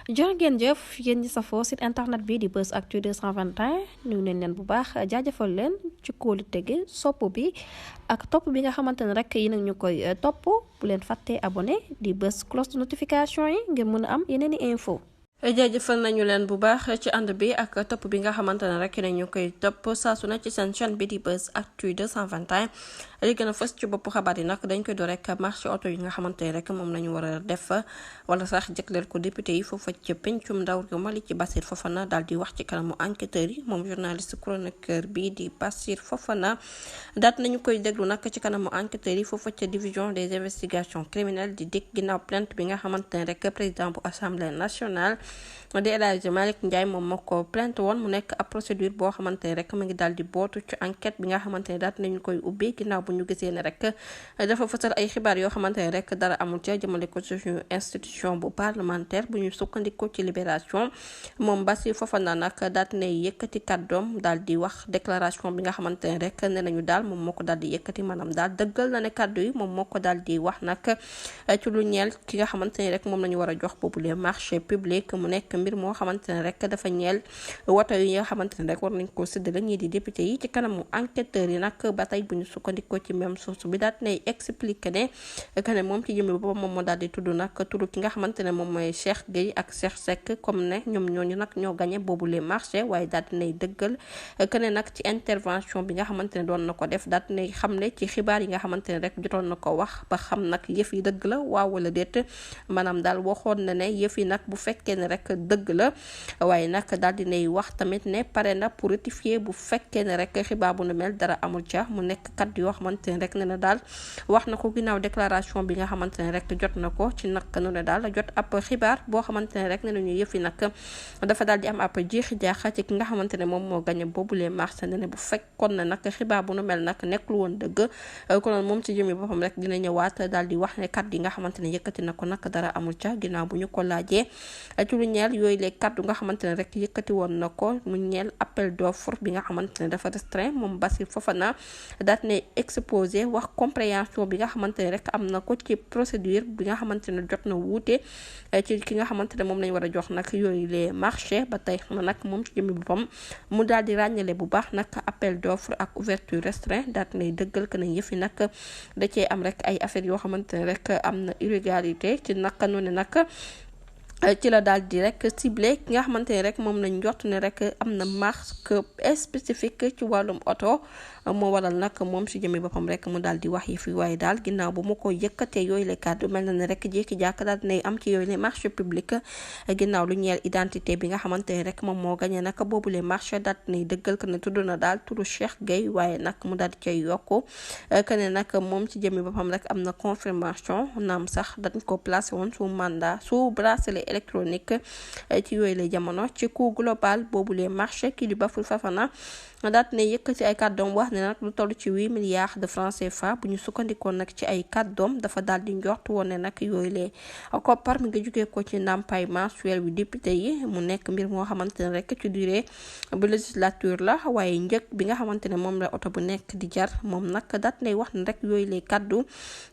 jërë ngeen jëf yéen ñi safoo site internet bi di Buzz Actu 221 nuyu nañ leen bu baax jaajëfal leen ci kóolu tege sopp bi ak topp bi nga xamante ne rek yi nag ñu koy topp bu leen fàttee abonné di bës cloche de notification yi ngir mën a am yeneen i info jaajëfal nañu leen bu baax ci ànd bi ak topp bi nga xamante ne rek nañu koy topp saa su ne ci seen chaîne bi di Buzz Actu 221 li gën a fës ci bopp xabaar yi nag dañ koy door rek marché oto yi nga xamante ne rek moom lañu war a def wala sax jëgleel ko député yi foofa ci pencum ndaw réew ma li ci Bassirou Fofana daal di wax ci kanamu enquêteurs yi moom journaliste chroniqueur bi di Bassirou Fofana daat nañu koy déglu nag ci kanamu enquêteurs yi foofa ca division des investigations criminelles di DIC ginnaaw plainte bi nga xamante ne rek président bu assemblée nationale di El Hadji Malick Ndiaye moom moo ko plainte woon mu nekk ab procédure boo xamante ne rek mu ngi daal di bootu ci enquête bi nga xamante ne daat nañu koy ubbi ginnaaw bu ñu gisee ne rek dafa fësal ay xibaar yoo xamante ne rek dara amul ca jëmale ko suñu institution bu parlementaire bu ñu sukkandikoo ci libération moom Bassirou Fofana nag daat ne yëkkati kàddoom daal di wax déclaration bi nga xamante ne rek ne nañu daal moom moo ko daal di yëkkati maanaam daal dëggal na ne kàddu yi moom moo ko daal di wax nag ci lu ñeel ki nga xamante ne rek moom la ñu war a jox boobu les marchés publics mu nekk mbir moo xamante ne rek dafa ñeel woto yi nga xamante ne rek war nañ ko séddale ñii di député yi ci kanamu enquêteurs yi nag ba tey bu ñu sukkandikoo ci même source bi daal nay expliqué ne que ne moom ci jëmmi boppam moom moo daal di tudd nag tudd ki nga xamante ne moom mooy Cheikh Gueye ak Cheikh Seck comme ne ñoom ñooñu nag ñoo gagné boobu les marchés waaye daal di nay dëggal que ne nag ci intervention bi nga xamante ne doon na ko def daal di nay xam ne ci xibaar yi nga xamante ne rek jotoon na ko wax ba xam nag yëf yi dëgg la waaw wala déet maanaam daal waxoon na ne yëf yi nag bu fekkee ne rek dëgg la waaye nag daal di nay wax tamit ne pare na pour rectifier bu fekkee ne rek xibaar bu nu mel dara amul ca mu nekk kat yoo xamante ne rek ne na daal wax na ko ginnaaw déclaration bi nga xamante ne rek jot na ko ci nag nu ne daal jot ab xibaar boo xamante ne rek ne nañu yëf yi nag dafa daal di am ab jeexi jaaxa ci ki nga xamante ne moom moo gañe boobu les marché ne bu fekkoon na nag xibaar bu nu mel nag nekkul woon dëgg konoon moom ci jëmmi boppam rek dina ñëwaat daal di wax ne kat yi nga xamante ne yëkkati na ko nag dara amul ca ginnaaw bu ñu ko laajee ci lu ñeel yooyu les kaddu nga xamante ne rek yëkkati woon na ko mu ñeel appel d'offre bi nga xamante ne dafa restreint moom Bassirou Fofana daat ne exposé wax compréhension bi nga xamante ne rek am na ko ci procédure bi nga xamante ne jot na wuute ci ki nga xamante ne moom lañ war a jox nag yooyu les marchés ba tey xam nag moom ci jëmmi boppam mu daal di ràññale bu baax nag appel d'offre ak ouverture restreint daat nay dëggal que ne yëf yi nag da cee am rek ay affaires yoo xamante ne rek am na irrégularité ci naka noonu nag ci la daal di rek ciblé ki nga xamante ne rek moom lañ jot ne rek am na marque spécifique ci wàllum oto moo waral nag moom si jëmee boppam rek mu daal di wax yi fi waaye daal ginnaaw bu mu ko yëkkatee yooyu le kàddu mel na ne rek jékki-jàkk daal dinay am ci yooyu le marché public ginnaaw lu ñeel identité bi nga xamante ne rek moom moo gañee nag boobu le marché daal dinay dëggal que ne tudd na daal turu Cheikh Gueye waaye nag mu daal di cay yokku que ne nag moom ci jëmee boppam rek am na confirmation naam sax dañ ko placé woon sous mandat sous bracelet électronique ci yooyu la jamono ci coût global boobu les marchés kii di Bassirou Fofana daat ne yëkkati ay kàddoom wax ne nag lu toll ci 8 milliards de francs CFA bu ñu sukkandikoon nag ci ay kàddoom dafa daal di njort woon ne nag yooyu lee koppar mi nga jugee ko ci ndàmpaay mensuel bi député yi mu nekk mbir moo xamante ne rek ci durée bu législature la waaye njëg bi nga xamante ne moom la oto bu nekk di jar moom nag daat nay wax ne rek yooyu lee kàddu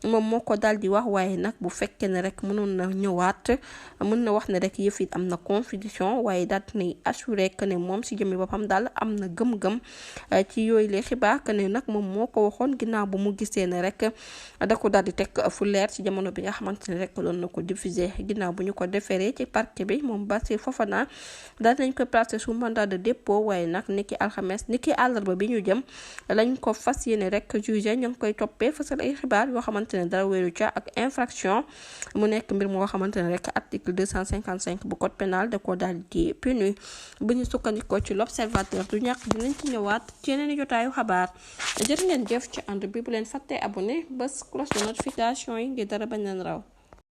moom moo ko daal di wax waaye nag bu fekkee ne rek mënoon na ñëwaat mën na wax ne rek yëf it am na confusion waaye daat nay assuré que ne moom si jëmmi boppam daal am na gëm-gëm ci yooyu les xibaar que ne nag moom moo ko waxoon ginnaaw bu mu gisee ne rek da ko daal di teg fu leer ci jamono bi nga xamante ne rek doon na ko diffuser ginnaaw bu ñu ko déféré ci parquet bi moom Bassirou Fofana daal nañ ko placé sous mandat de dépôt waaye nag niki alxames niki àllarba bi ñu jëm lañ ko fas yéene rek jugé ñu ngi koy toppee fasal ay xibaar yoo xamante ne dara wéeru ca ak infraction mu nekk mbir moo xamante ne rek article 255 bu code pénal da ko daal di puni bu ñu sukkandikoo ci l'observateur du ñàkk dinañ ci ñëwaat ci yeneen i jotaayu xabaar jërë ngeen jëf ci ànd bi bu leen fàttee abonné bés cloche de notification yi ngir dara bañ leen raw